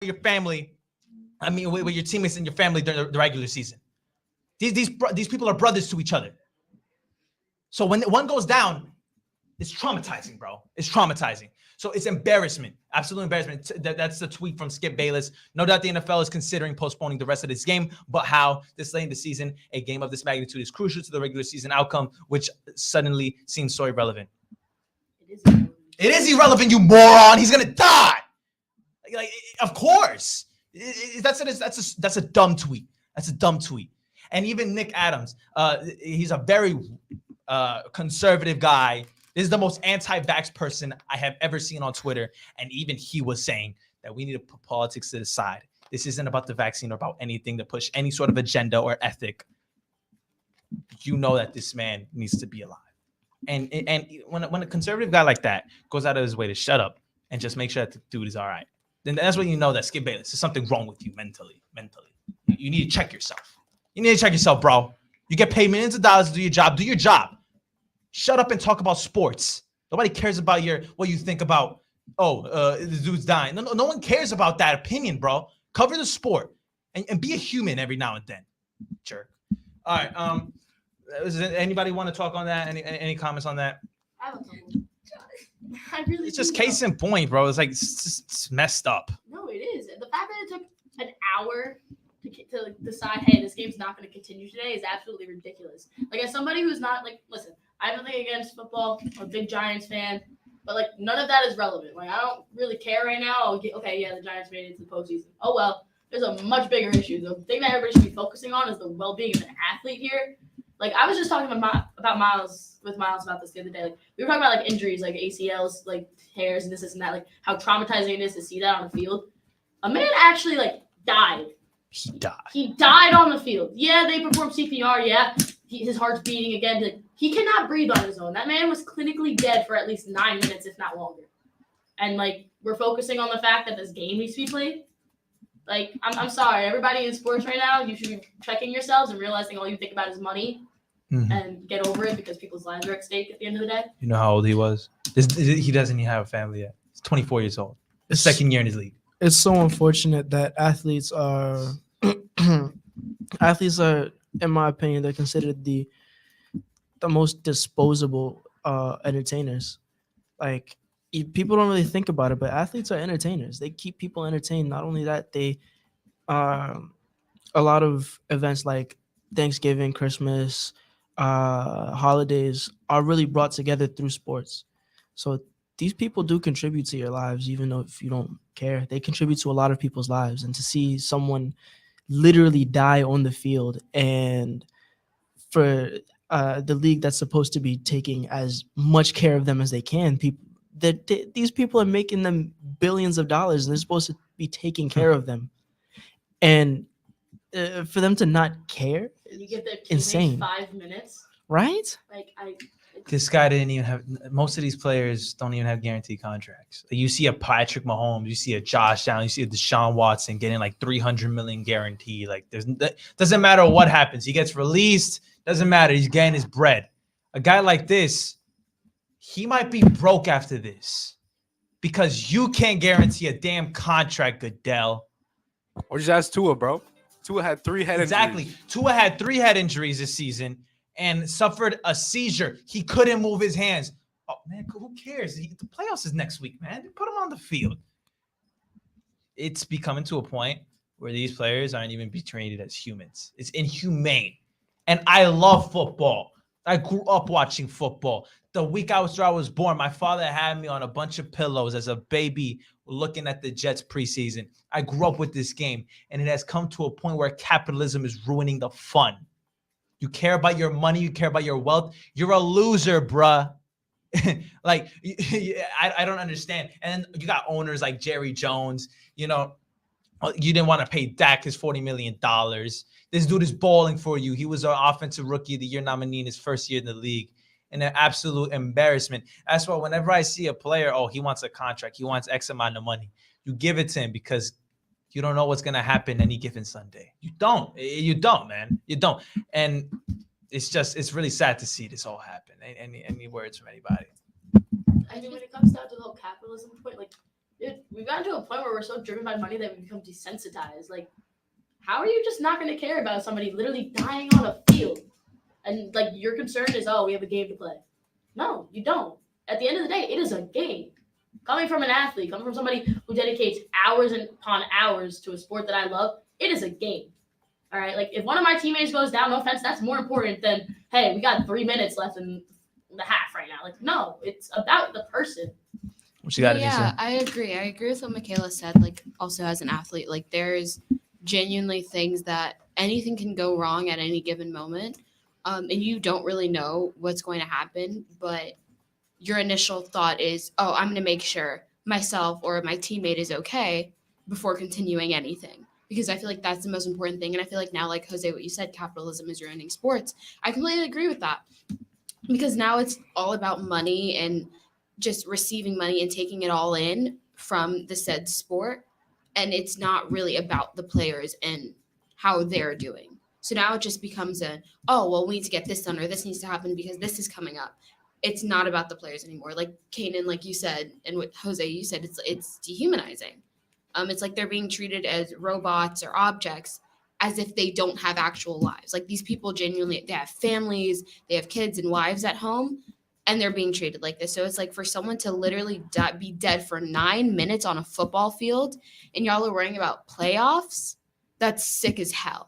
your family. I mean, with your teammates and your family during the regular season. These people are brothers to each other. So when one goes down, it's traumatizing, bro. It's traumatizing. So it's embarrassment, absolute embarrassment. That's the tweet from Skip Bayless. No doubt the NFL is considering postponing the rest of this game, but how this late in the season, a game of this magnitude is crucial to the regular season outcome, which suddenly seems so irrelevant. It is irrelevant, you moron. He's gonna die. Like, of course. That's a dumb tweet. That's a dumb tweet. And even Nick Adams, he's a very conservative guy. This is the most anti-vax person I have ever seen on Twitter. And even he was saying that we need to put politics to the side. This isn't about the vaccine or about anything to push any sort of agenda or ethic. You know that this man needs to be alive. And when a conservative guy like that goes out of his way to shut up and just make sure that the dude is all right, then that's when you know that Skip Bayless, there's something wrong with you mentally. You need to check yourself. You need to check yourself, bro. You get paid millions of dollars to do your job. Do your job. Shut up and talk about sports. Nobody cares about what you think about, this dude's dying. No one cares about that opinion, bro. Cover the sport and be a human every now and then. Jerk. All right. Does anybody want to talk on that? Any comments on that? I have a couple. It's just case in point, bro. It's like it's messed up. No, it is. The fact that it took an hour to decide, hey, this game's not going to continue today is absolutely ridiculous. Like, as somebody who's not, like, listen, I have nothing against football. I'm a big Giants fan. But, like, none of that is relevant. Like, I don't really care right now. Okay, yeah, the Giants made it to the postseason. Oh, well, there's a much bigger issue. The thing that everybody should be focusing on is the well-being of an athlete here. Like, I was just talking about Miles about this the other day. Like, we were talking about, like, injuries, like ACLs, like tears and this and that, like how traumatizing it is to see that on the field. A man actually, like, died. He died on the field. Yeah, they performed CPR. Yeah, his heart's beating again. Like, he cannot breathe on his own. That man was clinically dead for at least 9 minutes, if not longer. And, like, we're focusing on the fact that this game needs to be played. Like, I'm sorry. Everybody in sports right now, you should be checking yourselves and realizing all you think about is money. Mm-hmm. And get over it because people's lives are at stake at the end of the day. You know how old he was? He doesn't even have a family yet. He's 24 years old. His second year in his league. It's so unfortunate that athletes are, in my opinion, they're considered the most disposable entertainers. Like, people don't really think about it, but athletes are entertainers. They keep people entertained. Not only that, they a lot of events like Thanksgiving, Christmas, holidays are really brought together through sports. So these people do contribute to your lives, even though if you don't care, they contribute to a lot of people's lives. And to see someone literally die on the field, and for the league that's supposed to be taking as much care of them as they can, these people are making them billions of dollars, and they're supposed to be taking care of them. And for them to not care, you give their insane. 5 minutes, right? Like this guy didn't even have. Most of these players don't even have guaranteed contracts. You see a Patrick Mahomes, you see a Josh Allen, you see a Deshaun Watson getting like $300 million guaranteed. Like, doesn't matter what happens, he gets released. Doesn't matter, he's getting his bread. A guy like this, he might be broke after this because you can't guarantee a damn contract, Goodell. Or just ask Tua, bro. Tua had 3 head injuries. Exactly. Tua had 3 head injuries this season and suffered a seizure. He couldn't move his hands. Oh, man, who cares? The playoffs is next week, man. Put him on the field. It's becoming to a point where these players aren't even being treated as humans. It's inhumane. And I love football. I grew up watching football. The week after I was born, my father had me on a bunch of pillows as a baby looking at the Jets preseason. I grew up with this game, and it has come to a point where capitalism is ruining the fun. You care about your money. You care about your wealth. You're a loser, bruh. Like, I don't understand. And you got owners like Jerry Jones. You know, you didn't want to pay Dak his $40 million. This dude is balling for you. He was our offensive rookie of the year nominee in his first year in the league. And an absolute embarrassment. That's why whenever I see a player, he wants a contract, he wants X amount of money, you give it to him because you don't know what's going to happen any given Sunday. You don't, man. You don't. And it's really sad to see this all happen. Any words from anybody? I mean, when it comes down to the whole capitalism point, like, we've gotten to a point where we're so driven by money that we become desensitized. Like, how are you just not going to care about somebody literally dying on a field? And, like, your concern is, oh, we have a game to play. No, you don't. At the end of the day, it is a game. Coming from an athlete, coming from somebody who dedicates hours upon hours to a sport that I love, it is a game. All right? Like, if one of my teammates goes down, no offense, that's more important than, hey, we got 3 minutes left in the half right now. Like, no, it's about the person. What you got to Yeah, say? I agree. I agree with what Michaela said. Like, also as an athlete, like there's genuinely things that anything can go wrong at any given moment, and you don't really know what's going to happen. But your initial thought is, "Oh, I'm going to make sure myself or my teammate is okay before continuing anything." Because I feel like that's the most important thing. And I feel like now, like Jose, what you said, capitalism is ruining sports. I completely agree with that. Because now it's all about money and just receiving money and taking it all in from the said sport. And it's not really about the players and how they're doing. So now it just becomes we need to get this done or this needs to happen because this is coming up. It's not about the players anymore. Like Kanan, like you said, and what Jose, you said, it's dehumanizing. It's like they're being treated as robots or objects as if they don't have actual lives. Like these people genuinely, they have families, they have kids and wives at home, and they're being treated like this. So it's like for someone to literally be dead for 9 minutes on a football field and y'all are worrying about playoffs, that's sick as hell.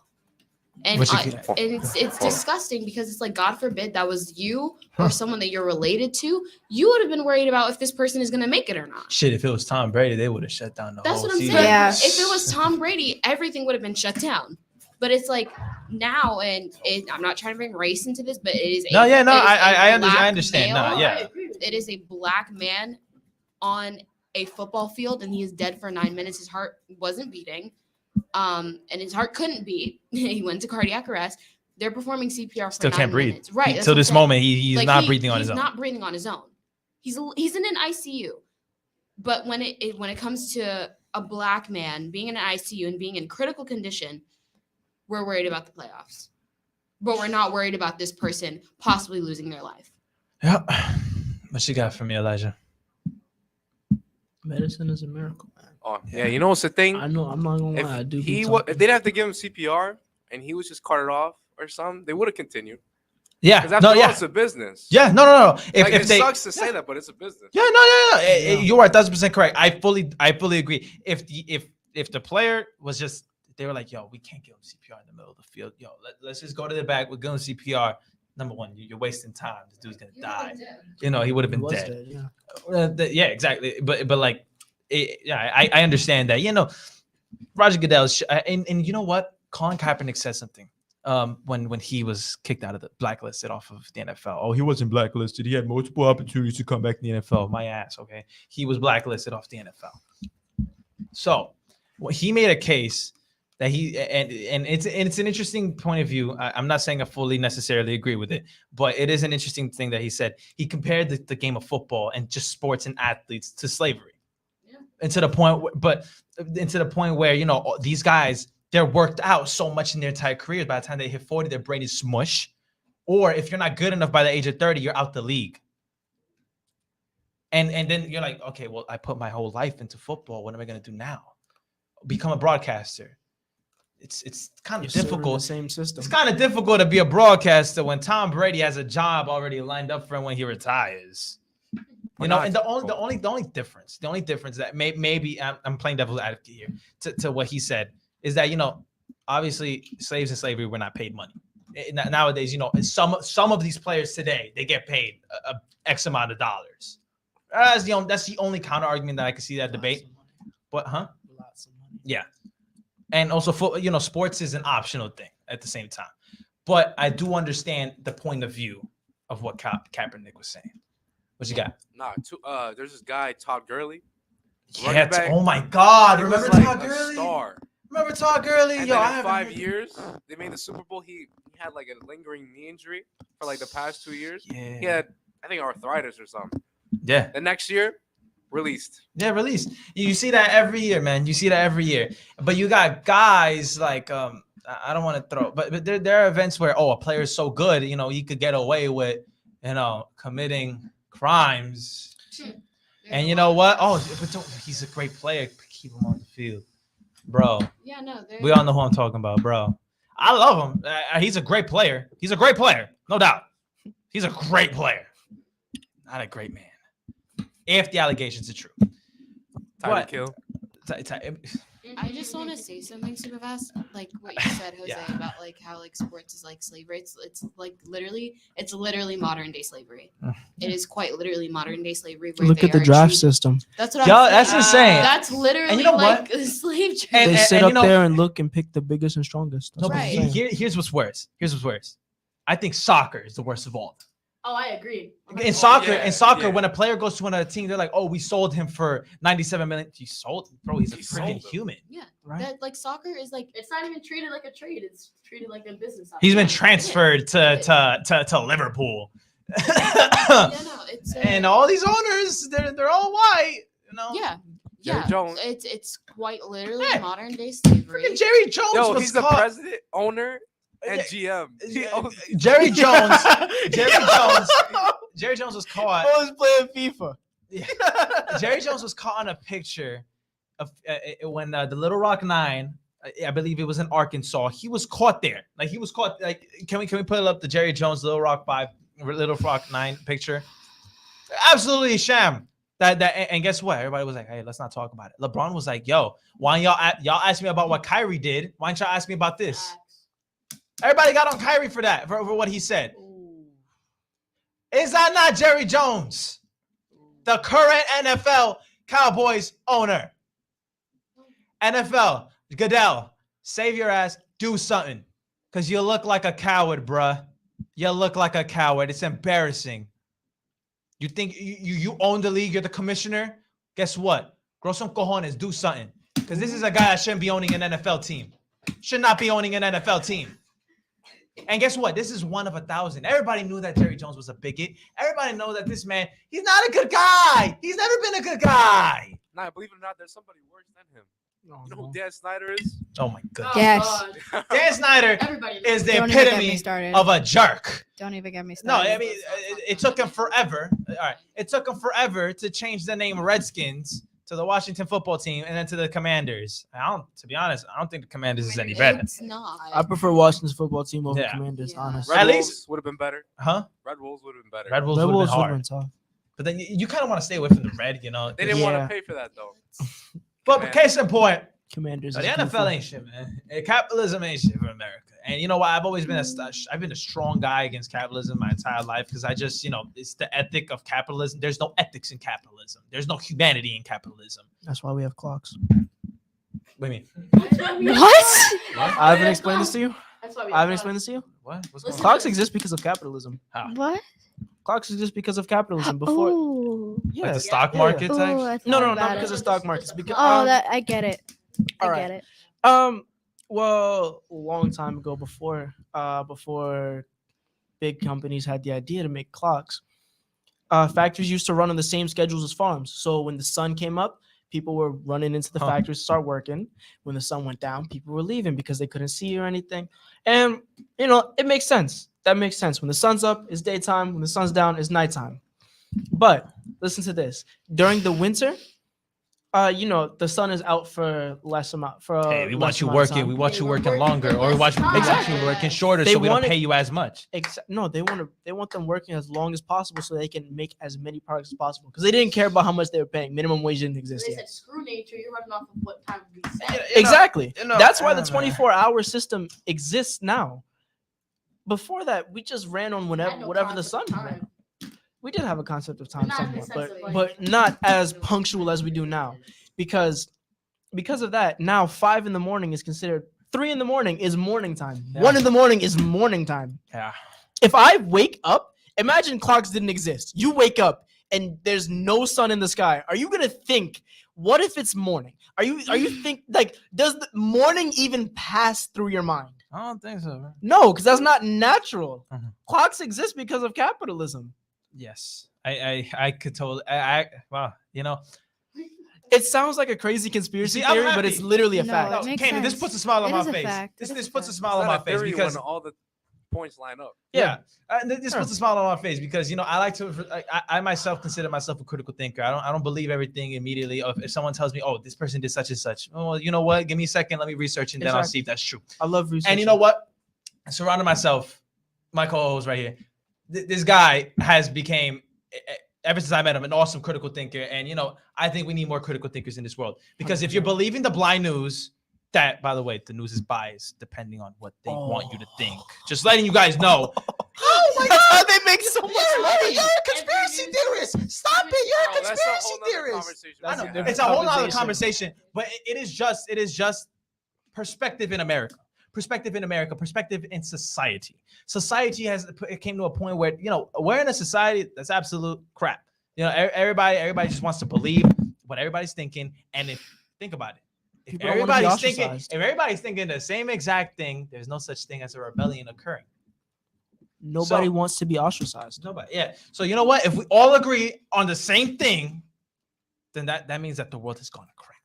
And, it's disgusting because it's like, God forbid that was you or someone that you're related to. You would have been worried about if this person is going to make it or not. Shit, if it was Tom Brady, they would have shut down the That's whole what I'm season. saying. Yeah. If it was Tom Brady, everything would have been shut down. But it's like now, and I'm not trying to bring race into this, but it is. I understand. Male, No, yeah. I agree with you. It is a black man on a football field, and he is dead for 9 minutes. His heart wasn't beating, and his heart couldn't beat. He went to cardiac arrest. They're performing CPR for Still 9 can't breathe. minutes. Right. Till this moment, he's Like, not breathing on his own. He's not breathing on his own. He's in an ICU. But when it comes to a black man being in an ICU and being in critical condition, we're worried about the playoffs. But we're not worried about this person possibly losing their life. Yeah. What you got for me, Elijah? Medicine is a miracle, man. Oh, yeah. You know what's the thing? I know. I'm not gonna lie. I do. If be he talking. if they'd have to give him CPR and he was just carted off or something, they would have continued. Yeah. Because after all, it's a business. Yeah. No. If Like, it they sucks to say that, but it's a business. Yeah, no. You are 1,000% correct. I fully agree. If the player was just, they were like, yo, we can't give him CPR in the middle of the field. Yo, let's just go to the back. We're going CPR. Number one, you're wasting time. This dude's gonna die. You know, he would have He been was dead. yeah. Yeah, exactly. But like, I understand that. You know, Roger Goodell, and you know what? Colin Kaepernick said something. When he was kicked out of the blacklisted off of the NFL. Oh, he wasn't blacklisted. He had multiple opportunities to come back to the NFL. My ass, okay? He was blacklisted off the NFL. So he made a case that and it's an interesting point of view. I'm not saying I fully necessarily agree with it, but it is an interesting thing that he said. He compared the game of football and just sports and athletes to slavery. Yeah. And to the point where, you know, these guys, they're worked out so much in their entire careers. By the time they hit 40, their brain is smush. Or if you're not good enough by the age of 30, you're out the league. And then you're like, okay, well, I put my whole life into football. What am I going to do now? Become a broadcaster. It's kind of difficult. The same system. It's kind of difficult to be a broadcaster when Tom Brady has a job already lined up for him when he retires. You know, and the only difference that maybe I'm playing devil's advocate here to what he said is that, you know, obviously slaves in slavery were not paid money. Nowadays, you know, some of these players today, they get paid a X amount of dollars. That's the only counter argument that I can see that debate. But Lots of money. yeah. And also, you know, sports is an optional thing at the same time. But I do understand the point of view of what Kaepernick was saying. What you got? There's this guy, Todd Gurley. Yeah. Oh my God! He Remember was like Todd a Gurley? star. Remember Todd Gurley? And Yo, then I in haven't 5 heard- years, they made the Super Bowl. He had like a lingering knee injury for like the past 2 years. Yeah. He had, I think, arthritis or something. Yeah. The next year, released. Yeah, released. You see that every year, man. You see that every year. But you got guys like I don't want to throw, but there are events where a player is so good, you know, he could get away with, you know, committing crimes. And you know what? Oh, but he's a great player. Keep him on the field, bro. Yeah, no, We all know who I'm talking about, bro. I love him. He's a great player. He's a great player, no doubt. He's a great player, not a great man. If the allegations are true. Tyreek Hill. I just want to say something super fast, like what you said, Jose, Yeah. about like how like sports is like slavery. It's like literally modern day slavery. It is quite literally modern day slavery. Where Look they at the are draft treated- system. That's what Yo, I'm saying. that's insane. That's literally And you know like what? a slave trade. And- They sit you up know- there and look and pick the biggest and strongest. No, That's but what I'm Right. saying. here's what's worse. Here's what's worse. I think soccer is the worst of all. Oh, I agree. In soccer, yeah. when a player goes to another team, they're like, "Oh, we sold him for 97 million." You sold him, bro. He's a You sold freaking him. human. Yeah, Right. that like soccer is like It's not even treated like a trade. It's treated like a business. He's been opportunity. transferred to Liverpool. yeah, no, it's And all these owners, they're all white. You know. yeah. Jerry Yeah, Jones. it's quite literally Yeah. modern day slavery. Freaking Jerry Jones Yo, was he's the caught. president, owner, and Yeah. GM. He owns- Jerry Jones. Jerry Jones was caught. Always playing FIFA. Jerry Jones was caught on a picture of when the Little Rock Nine, I believe it was in Arkansas. He was caught there. Like he was caught. Like can we put up the Jerry Jones Little Rock 9 picture? Absolutely a sham. And guess what? Everybody was like, "Hey, let's not talk about it." LeBron was like, "Yo, why y'all ask me about what Kyrie did? Why don't y'all ask me about this?" Facts. Everybody got on Kyrie for that, for what he said. Is that not Jerry Jones, the current NFL Cowboys owner? NFL, Goodell, save your ass, do something. Because you look like a coward, bruh. You look like a coward. It's embarrassing. You think you own the league, you're the commissioner? Guess what? Grow some cojones, do something. Because this is a guy that shouldn't be owning an NFL team. Should not be owning an NFL team. And guess what? This is one of 1,000. Everybody knew that Jerry Jones was a bigot. Everybody knows that this man, he's not a good guy. He's never been a good guy. Nah, believe it or not, there's somebody worse than him. Oh, You know no. who Dan Snyder is? Oh my God. Oh, Yes. God. Dan Snyder Everybody knows. is the Don't even get me epitome started. of a jerk. Don't even get me No, started. I mean, it took him forever. All right. It took him forever to change the name Redskins to the Washington football team and then to the Commanders. To be honest, I don't think the Commanders is any better. It's not. I prefer Washington's football team over Yeah. Commanders, Yeah. honestly. At Red least- Wolves would have been better. Huh? Red Wolves would have been better. Red Wolves Red would have Wolves been would've hard. been tough. But then you kind of want to stay away from the red, you know. They didn't Yeah. want to pay for that though. But Commanders. case in point, Commanders. the is NFL beautiful. ain't shit, man. Capitalism ain't shit for America. And you know what? I've always been I've been a strong guy against capitalism my entire life because I just, it's the ethic of capitalism. There's no ethics in capitalism. There's no humanity in capitalism. That's why we have clocks. What do you mean? What? I haven't explained this to you. That's why we I haven't have explained this to you. What? What's Listen- going on? Clocks exist because of capitalism. What? Clocks exist because of capitalism. Before, Oh. yeah. Like the stock Yeah. market Oh, type? I No, thought no, about not it. because of stock markets. Because Oh, that I get it. I all right. get it. Well, a long time ago, before big companies had the idea to make clocks, factories used to run on the same schedules as farms. So when the sun came up, people were running into the Huh. factories to start working. When the sun went down, people were leaving because they couldn't see or anything. And it makes sense. That makes sense. When the sun's up, it's daytime. When the sun's down, it's nighttime. But listen to this: during the winter, the sun is out for less amount. Hey, we less want you amount of working. time. We want Yeah, you we're working working longer, for or we want less you Exactly. working shorter, They so we don't wanted- pay you as much. No, they want them working as long as possible so they can make as many products as possible because they didn't care about how much they were paying. Minimum wage didn't exist They yet. said, screw nature. You're running off of what time we set. Exactly. That's why I the don't know. 24-hour system exists now. Before that, we just ran on Had no whatever the concept sun. of time. We did have a concept of time Not in the somewhat, sense of, but not as punctual as we do now. Because of that, now 5 a.m. is considered 3 a.m. is morning time. Yeah. 1 a.m. is morning time. Yeah. If I wake up, imagine clocks didn't exist. You wake up and there's no sun in the sky. Are you gonna think, what if it's morning? Are you think like, does the morning even pass through your mind? I don't think so. Man. No, because that's not natural. Mhm. Clocks exist because of capitalism. Yes, I could totally. Wow, It sounds like a crazy conspiracy See, I'm theory, but happy. it's literally a No, fact. it No, makes Candy, this sense. puts a smile on It my is a face. fact. This It is a puts a fact. smile on It's my not a face theory because when all the points line up. Yeah, this puts a smile on my face because I like to. I myself consider myself a critical thinker. I don't believe everything immediately. If someone tells me, "Oh, this person did such and such," well, you know what? Give me a second. Let me research and then I'll see if that's true. I love research. And you know what? I surrounded myself. My co-host right here. This guy has became, ever since I met him, an awesome critical thinker. And I think we need more critical thinkers in this world because if you're believing the blind news. That, by the way, the news is biased depending on what they want you to think. Just letting you guys know. Oh my God, they make so much money. You're a conspiracy theorist. Stop it. You're a conspiracy theorist. I know. It's a whole other conversation, but it is just perspective in America. Perspective in America. Perspective in society. Society it came to a point where we're in a society that's absolute crap. Everybody just wants to believe what everybody's thinking, and think about it. If everybody's thinking the same exact thing, there's no such thing as a rebellion occurring. Nobody wants to be ostracized. Nobody. Yeah. So you know what? If we all agree on the same thing, then that means that the world has gone to crap.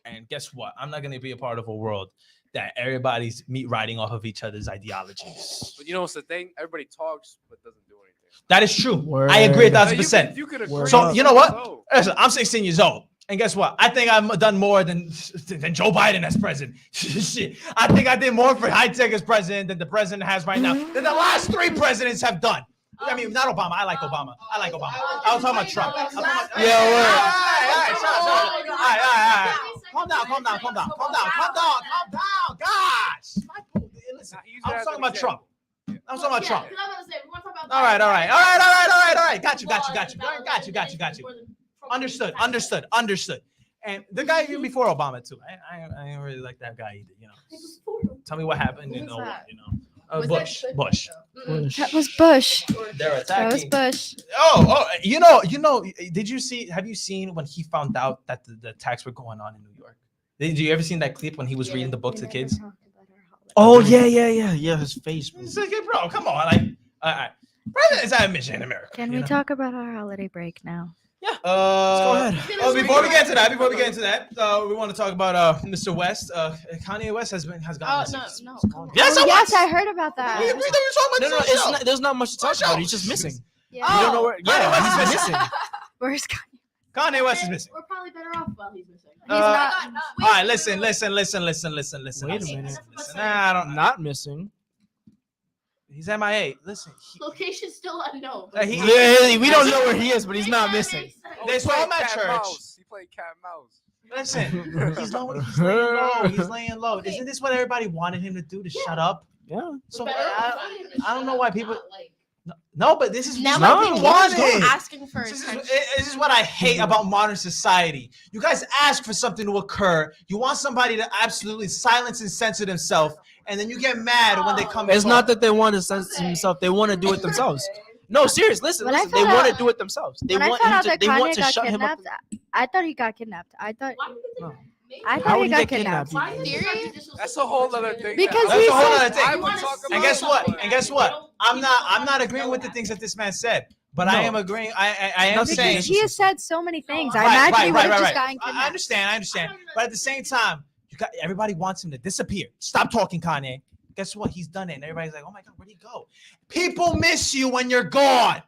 And guess what? I'm not going to be a part of a world that everybody's riding off of each other's ideologies. But what's the thing? Everybody talks but doesn't do anything. That is true. Word. I agree 1,000%. You could agree. So you know what? Listen, I'm 16 years old. And guess what? I think I've done more than Joe Biden as president. Shit. I think I did more for high tech as president than the president has right now, than the last 3 presidents have done. I mean, not Obama. I like Obama. I was talking about Trump. Yeah, word. All right. Calm down. Gosh. Listen, I was talking about Trump. All right. Got you. Understood. And the guy even before Obama too. I didn't really like that guy either. Tell me what happened. Bush. That was Bush. They're attacking. That was Bush. Have you seen when he found out that the attacks were going on in New York? Did you ever seen that clip when he was reading the book to the kids? Oh yeah. His face. It's like, bro, come on, presidents have a mission in America. Can we talk about our holiday break now? Yeah. Let's go ahead. Before we get into that, we want to talk about Mr. West. Kanye West has gone. No. Yes, I heard about that. We were talking about No, there's not much to talk about. He's just missing. Yeah. You don't know where. Yeah, he's missing. Where's Kanye? Kanye West is missing. We're probably better off while he's missing. All right, listen. Wait a minute. Nah, I don't. Not missing. He's MIA. Listen. Location's still unknown. We don't know where he is, but he's not missing. They saw him at church. He played cat and mouse. Listen, he's laying low. Isn't this what everybody wanted him to do? To shut up? Yeah. So I don't know why people. No, but this is Now what people we wanted. asking for This attention. is what I hate about modern society. You guys ask for something to occur. You want somebody to absolutely silence and censor themselves, and then you get mad when they come. It's not that they want to censor themselves; they want to do it themselves. No, serious. Listen. They want to do it themselves. They want to shut him up. I thought he got kidnapped. I thought How would he got kidnapped. That's a whole other thing. Because That's a whole other I thing. would talk And about guess what? I'm not agreeing with the things that this man said, but I am agreeing. I am Nothing saying. Because he has said so many things. I Right, imagine he would have just right. gotten kidnapped. I understand. But at the same time, everybody wants him to disappear. Stop talking, Kanye. Guess what? He's done it. And everybody's like, oh my God, where'd he go? People miss you when you're gone.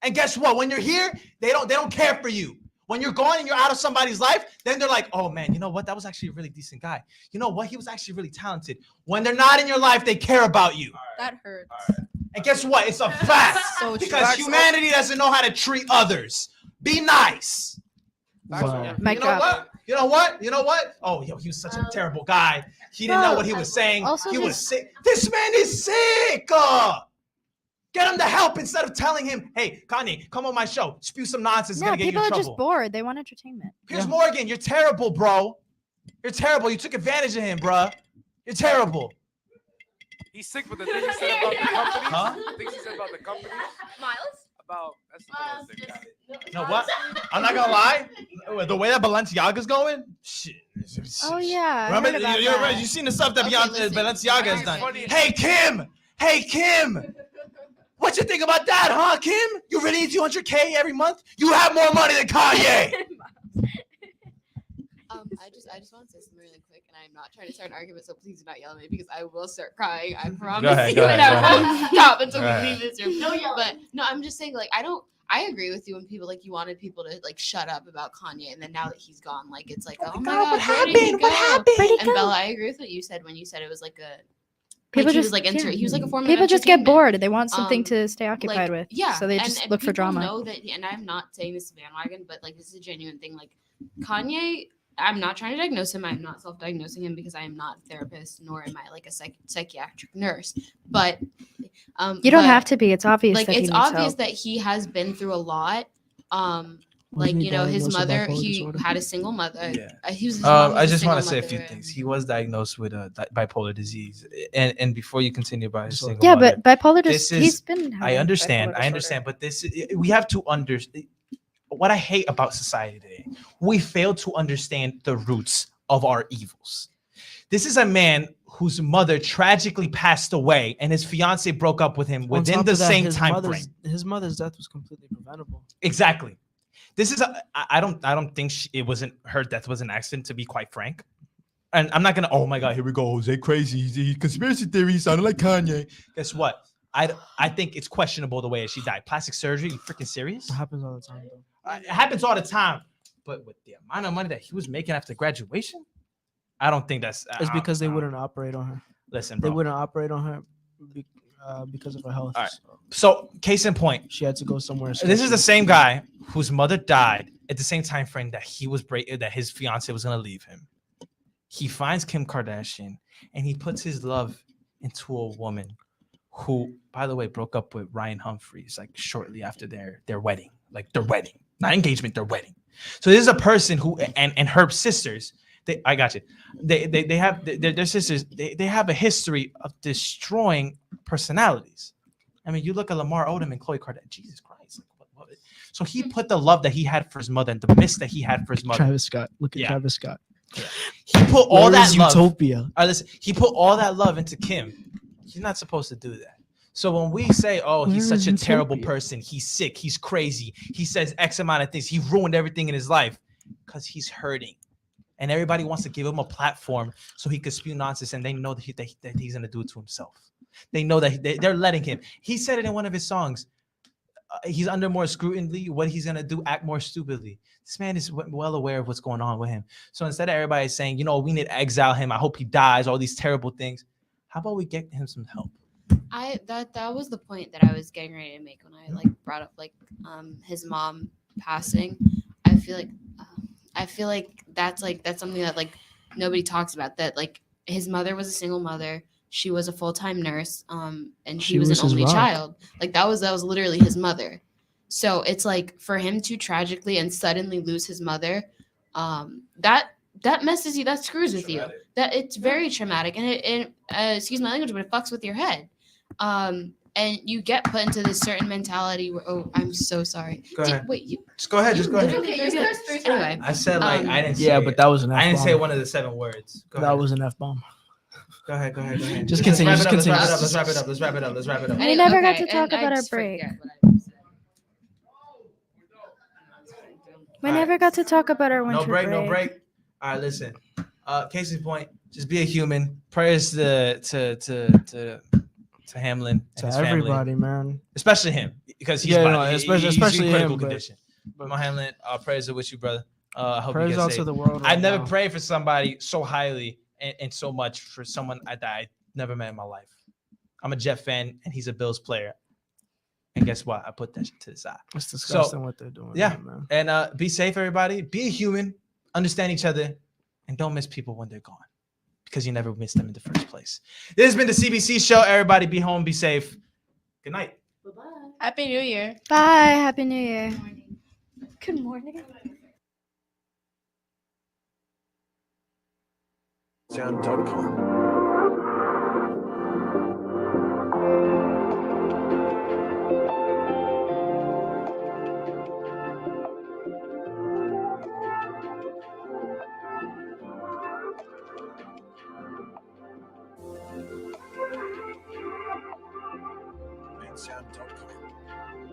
And guess what? When you're here, they don't care for you. When you're gone and you're out of somebody's life, then they're like, oh man, you know what? That was actually a really decent guy. You know what? He was actually really talented. When they're not in your life, they care about you. That hurts. And guess what? It's a fact. So Because humanity doesn't know how to treat others. Be nice. Wow. My You know God. what? You know what? Oh, he was such a terrible guy. He didn't know what he was saying. Also He was just- sick. This man is sick. Get him the help instead of telling him, hey, Kanye, come on my show. Spew some nonsense. It's No, going to get you people in are just trouble. bored. They want entertainment. Piers Morgan, you're terrible, bro. You're terrible. You took advantage of him, bro. You're terrible. He's sick, but the thing he said about the company. Huh? The things he said about the company. Miles? About that's another thing. No, what? I'm not going to lie. The way that Balenciaga's going, shit. Oh yeah. I Remember, heard about that. you seen the stuff that Okay, listen. Balenciaga has It's done. funny. Hey, Kim. What you think about that, huh, Kim? You really need 200K every month? You have more money than Kanye. I I just want to say something really quick, and I'm not trying to start an argument, so please do not yell at me because I will start crying. I promise ahead, you, go and ahead, I go won't stop until Go we ahead. leave this room. No yelling. But no, I'm just saying, like, I agree with you when people like you wanted people to like shut up about Kanye, and then now that he's gone, like it's like, oh my God, where did he go? Where'd he And go? Bella, I agree with what you said when you said it was like a People he just was like he was like a form people of just get entertainment. bored. They want something Um, to stay occupied like, with. Yeah, So they and- just and look for people drama. Know that, and I'm not saying this is bandwagon, but like this is a genuine thing. Like Kanye, I'm not trying to diagnose him. I'm not self-diagnosing him because I am not a therapist, nor am I like a psychiatric nurse. But You don't but, have to be. It's obvious like that he it's needs obvious help. that he has been through a lot. Wasn't Like he you know, his diagnosed with mother, bipolar he disorder? had a single mother. Yeah. His mom was I a just want to single say a few mother, things. He was diagnosed with bipolar disease, and before you continue about his Disorder. single Yeah, mother, but bipolar this he's is- been I having understand, bipolar but we have to understand what I hate about society today. We fail to understand the roots of our evils. This is a man whose mother tragically passed away, and his fiance broke up with him On within top the of that, same his time mother's- frame. His mother's death was completely preventable. Exactly. This is I don't think it wasn't her death was an accident, to be quite frank. And I'm not gonna, oh my God, here we go, Jose crazy. He conspiracy theory sounded like Kanye. Guess what? I think it's questionable the way she died. Plastic surgery, you freaking serious? It happens all the time, though. It happens all the time. But with the amount of money that he was making after graduation, I don't think that's. It's because they wouldn't operate on her. Listen, They bro. wouldn't operate on her because of her health. All right. So So, case in point, she had to go somewhere. this is the sketchy. same guy whose mother died at the same time frame that that his fiance was gonna leave him. He finds Kim Kardashian and he puts his love into a woman who, by the way, broke up with Ryan Humphries like shortly after their wedding, not engagement, their wedding. So this is a person who and her sisters. I got you. They have their sisters. They have a history of destroying personalities. I mean, you look at Lamar Odom and Khloe Kardashian. Jesus Christ! Like, what? So he put the love that he had for his mother and the miss that he had for his mother. Travis Scott. Look at Yeah. Travis Scott. He put all Where that is love. Utopia. All right, listen, he put all that love into Kim. He's not supposed to do that. So when we say, "Oh, he's Where such a is terrible Utopia? person. He's sick. He's crazy. He says X amount of things. He ruined everything in his life," because he's hurting, and everybody wants to give him a platform so he could spew nonsense, and they know that he's gonna do it to himself. They know that they're letting him. He said it in one of his songs. He's under more scrutiny. What he's gonna do? Act more stupidly. This man is well aware of what's going on with him. So instead of everybody saying, we need to exile him, I hope he dies, all these terrible things, how about we get him some help? That was the point that I was getting ready to make when I like brought up like his mom passing. I feel like that's something that like nobody talks about, that like his mother was a single mother. She was a full-time nurse, and she was an was his only rock. child. Like that was literally his mother. So it's like for him to tragically and suddenly lose his mother, that messes you, that screws with you. That it's very traumatic, and it excuse my language, but it fucks with your head. And you get put into this certain mentality where, oh, I'm so sorry. Go ahead. Wait, you Just go ahead. Just go ahead. literally- Okay, you you're cursed good. 3 times. Anyway, I said like I didn't. Yeah, say but it. that was an F-bomb. I didn't say one of the 7 words. Go That ahead. was an F-bomb. Go ahead. Go ahead. Just Let's continue, wrap just it up, continue. Let's wrap it up. Let's wrap it up. Let's wrap it up. We never got to and talk I about our just break. forget what I said. We All right. never got to talk about our winter No break. No break. All right. Listen. Case in point. Just be a human. Prayers to Hamlin and To his everybody, family, man. especially him, because he's Yeah, by- no, he- especially- he's especially in critical him, but- condition. But my Hamlin, prayers are with you, brother. I hope Prayers you get out safe. to the world. I right never now. prayed for somebody so highly and so much for someone that I never met in my life. I'm a Jet fan and he's a Bills player. And guess what? I put that shit to the side. It's disgusting what they're doing. Yeah. man. And be safe, everybody. Be a human. Understand each other. And don't miss people when they're gone, because you never missed them in the first place. This has been the CBC Show. Everybody be home. Be safe. Good night. Bye-bye. Happy New Year. Bye. Happy New Year. Good morning. Sound.com. Sound.com.